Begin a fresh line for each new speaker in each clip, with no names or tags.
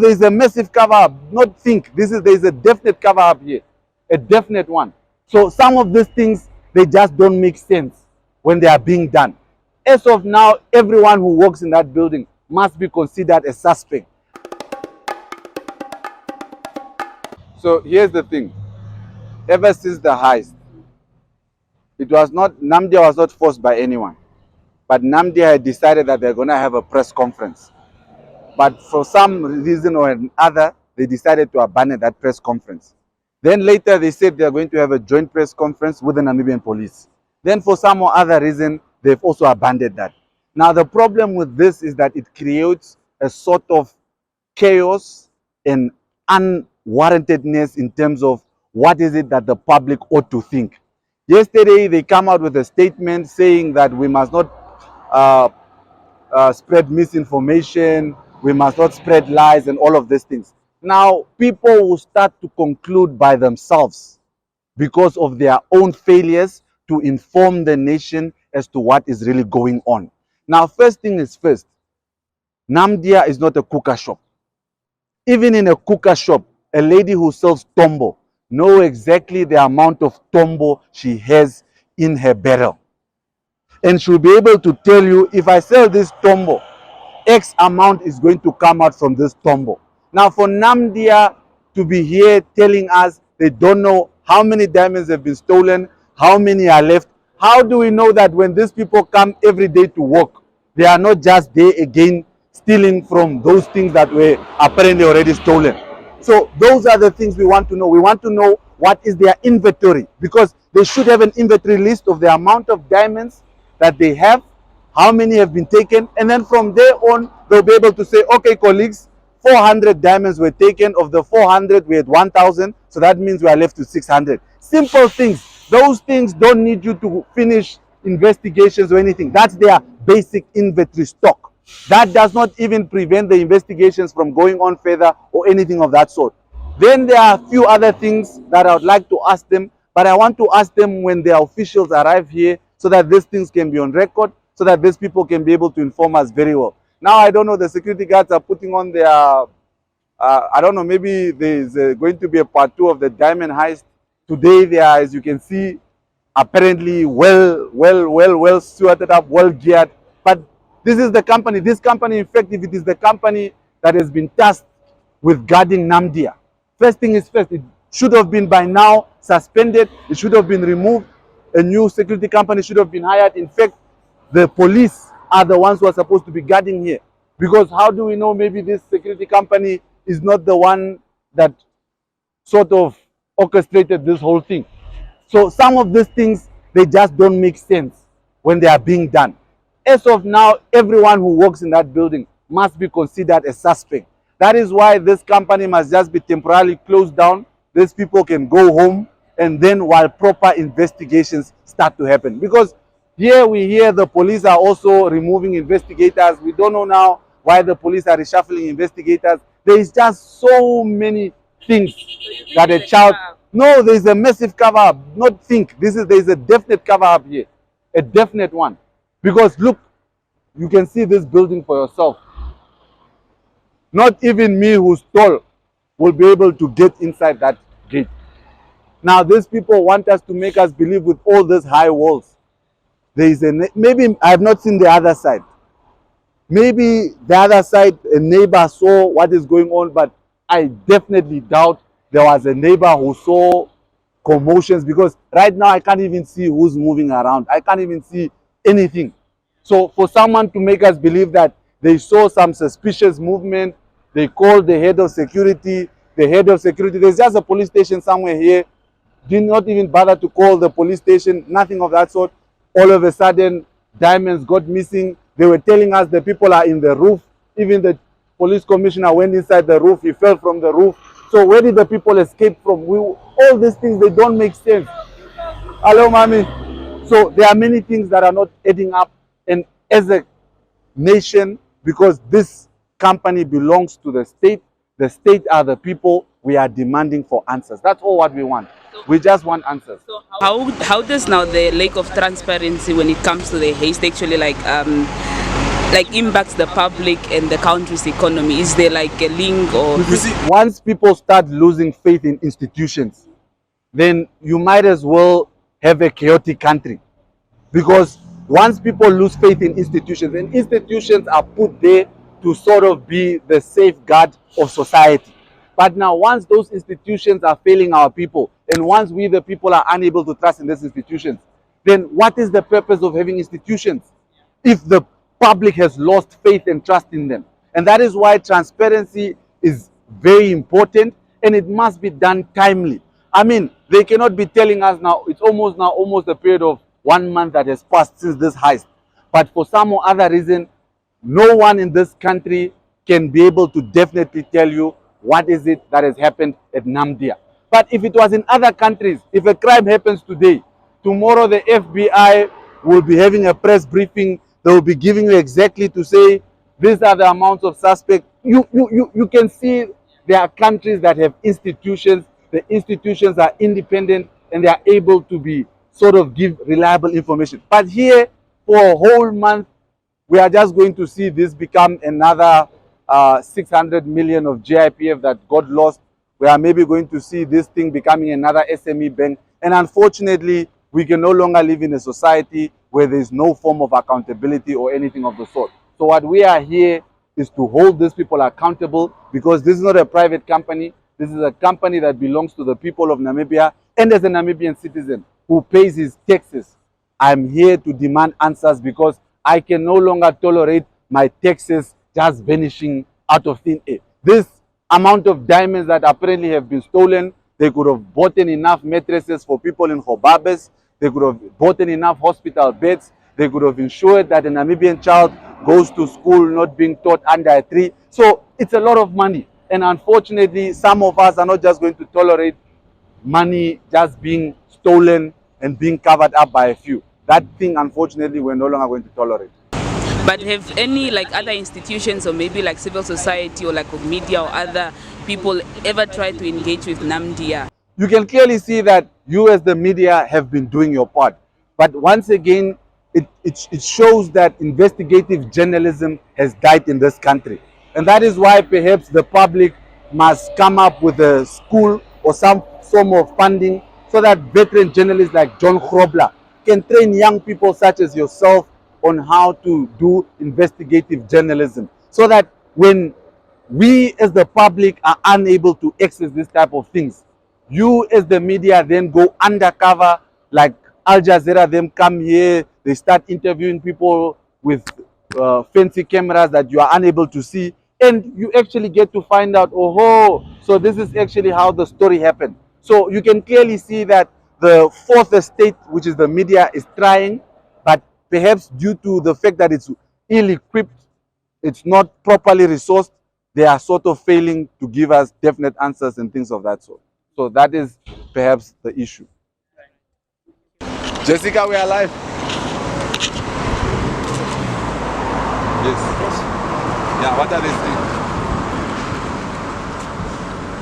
There's a massive cover-up. Not think. There's a definite cover-up here. A definite one. So some of these things, they just don't make sense when they are being done. As of now, everyone who works in that building must be considered a suspect. So here's the thing. Ever since the heist, Namdia was not forced by anyone. But Namdia had decided that they're going to have a press conference. But for some reason or another, they decided to abandon that press conference. Then later they said they're going to have a joint press conference with the Namibian police. Then for some or other reason, they've also abandoned that. Now the problem with this is that it creates a sort of chaos and unwarrantedness in terms of what is it that the public ought to think. Yesterday, they come out with a statement saying that we must not spread misinformation, we must not spread lies and all of these things. Now, people will start to conclude by themselves because of their own failures to inform the nation as to what is really going on. Now, first thing is first, Namdia is not a cooker shop. Even in a cooker shop, a lady who sells tombo knows exactly the amount of tombo she has in her barrel. And she'll be able to tell you, if I sell this tombo, X amount is going to come out from this tombo. Now for Namdia to be here telling us they don't know how many diamonds have been stolen, how many are left, how do we know that when these people come every day to work, they are not just there again stealing from those things that were apparently already stolen? So those are the things we want to know. We want to know what is their inventory, because they should have an inventory list of the amount of diamonds that they have, how many have been taken, and then from there on, they'll be able to say, okay, colleagues, 400 diamonds were taken. Of the 400, we had 1,000, so that means we are left with 600. Simple things. Those things don't need you to finish investigations or anything. That's their basic inventory stock. That does not even prevent the investigations from going on further or anything of that sort. Then there are a few other things that I would like to ask them, but I want to ask them when their officials arrive here so that these things can be on record, so that these people can be able to inform us very well. Now, I don't know, the security guards are putting on their, I don't know, maybe there's going to be a part 2 of the diamond heist. Today, they are, as you can see, apparently well sorted up, well geared. But this is the company. This company, in fact, if it is the company that has been tasked with guarding Namdia, first thing is first, it should have been by now suspended. It should have been removed. A new security company should have been hired. In fact, the police are the ones who are supposed to be guarding here. Because how do we know maybe this security company is not the one that sort of orchestrated this whole thing? So some of these things, they just don't make sense when they are being done. As of now, everyone who works in that building must be considered a suspect. That is why this company must just be temporarily closed down. These people can go home, and then while proper investigations start to happen. Because here we hear the police are also removing investigators. We don't know now why the police are reshuffling investigators. There is just so many things that a child... No, there is a massive cover-up. Not think. There is a definite cover-up here. A definite one. Because look, you can see this building for yourself. Not even me who's tall will be able to get inside that gate. Now, these people want us to make us believe with all these high walls. There is maybe I have not seen the other side. Maybe the other side, a neighbor saw what is going on, but I definitely doubt there was a neighbor who saw commotions, because right now I can't even see who's moving around. I can't even see anything. So for someone to make us believe that they saw some suspicious movement, they called the head of security. The head of security, there's just a police station somewhere here, did not even bother to call the police station, nothing of that sort. All of a sudden, diamonds got missing. They were telling us the people are in the roof. Even the police commissioner went inside the roof. He fell from the roof. So where did the people escape from? All these things, they don't make sense. Hello, mommy. So there are many things that are not adding up. And as a nation, because this company belongs to the state are the people, we are demanding for answers. That's all what we want. We just want answers.
So how does now the lack of transparency when it comes to the heist actually like impacts the public and the country's economy? Is there like a link or?
You see, once people start losing faith in institutions, then you might as well have a chaotic country. Because once people lose faith in institutions, and institutions are put there to sort of be the safeguard of society. But now once those institutions are failing our people, and once we the people are unable to trust in these institutions, then what is the purpose of having institutions if the public has lost faith and trust in them? And that is why transparency is very important, and it must be done timely. I mean, they cannot be telling us now, it's almost a period of 1 month that has passed since this heist. But for some or other reason, no one in this country can be able to definitely tell you what is it that has happened at Namdia. But if it was in other countries, if a crime happens today, tomorrow the FBI will be having a press briefing. They will be giving you exactly to say, these are the amounts of suspects. You can see there are countries that have institutions. The institutions are independent and they are able to be sort of give reliable information. But here, for a whole month, we are just going to see this become another 600 million of GIPF that got lost. We are maybe going to see this thing becoming another SME bank. And unfortunately, we can no longer live in a society where there is no form of accountability or anything of the sort. So what we are here is to hold these people accountable, because this is not a private company. This is a company that belongs to the people of Namibia, and as a Namibian citizen who pays his taxes, I'm here to demand answers, because I can no longer tolerate my taxes just vanishing out of thin air. This amount of diamonds that apparently have been stolen, they could have bought enough mattresses for people in Hobabes. They could have bought enough hospital beds. They could have ensured that a Namibian child goes to school not being taught under a tree. So it's a lot of money. And unfortunately, some of us are not just going to tolerate money just being stolen and being covered up by a few. That thing, unfortunately, we're no longer going to tolerate.
But have any like other institutions or maybe like civil society or like media or other people ever tried to engage with Namdia?
You can clearly see that you as the media have been doing your part. But once again, it shows that investigative journalism has died in this country. And that is why perhaps the public must come up with a school or some form of funding so that veteran journalists like John Grobler can train young people such as yourself on how to do investigative journalism, so that when we as the public are unable to access this type of things, you as the media then go undercover, like Al Jazeera, them come here, they start interviewing people with fancy cameras that you are unable to see, and you actually get to find out, oh, so this is actually how the story happened. So you can clearly see that the fourth estate, which is the media, is trying, but perhaps due to the fact that it's ill-equipped, it's not properly resourced, they are sort of failing to give us definite answers and things of that sort. So that is perhaps the issue. Jessica, we are live. Yes. Yeah, what are these things?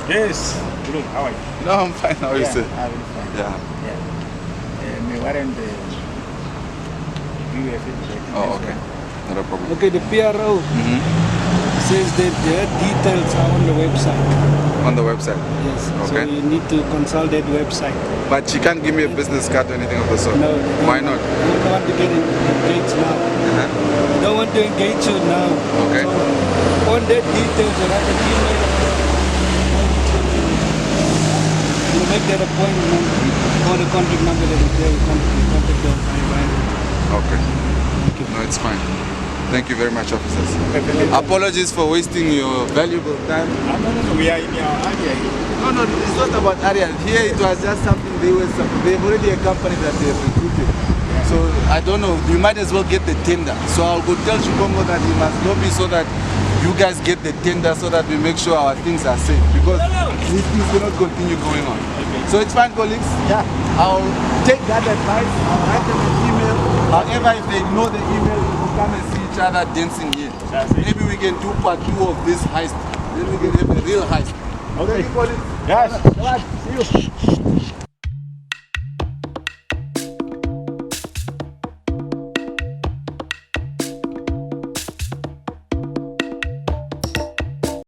Yes. Good. How are you?
No, I'm fine. How are you, sir?
I'm fine.
Yeah.
Me warrant
Oh, okay. Not a problem.
Okay, the PRO says that their details are on the website.
On the website?
Yes.
Okay.
So you need to consult that website.
But she can't give me a business card or anything of the sort?
No.
Why not?
You don't want to get engaged now. You don't want to engage you now.
Okay.
So on that details, you write an email. You make that appointment, call the contact number that is there, you contact them.
Okay. No, it's fine. Thank you very much, officers. Apologies for wasting your valuable time.
No. We are in your area.
No, it's not about area. Here it was just something they've already a company that they have recruited. So I don't know, you might as well get the tender. So I'll go tell Shikongo that he must lobby so that you guys get the tender, so that we make sure our things are safe, because these things cannot continue going on. Okay. So it's fine, colleagues.
Yeah.
I'll take that advice. I'll write them an email. However, if they ignore the email, we'll come and see each other dancing here. Maybe we can do part 2 of this heist. Then we can have a real heist.
Okay.
Thank you, colleagues.
Yes.
See you.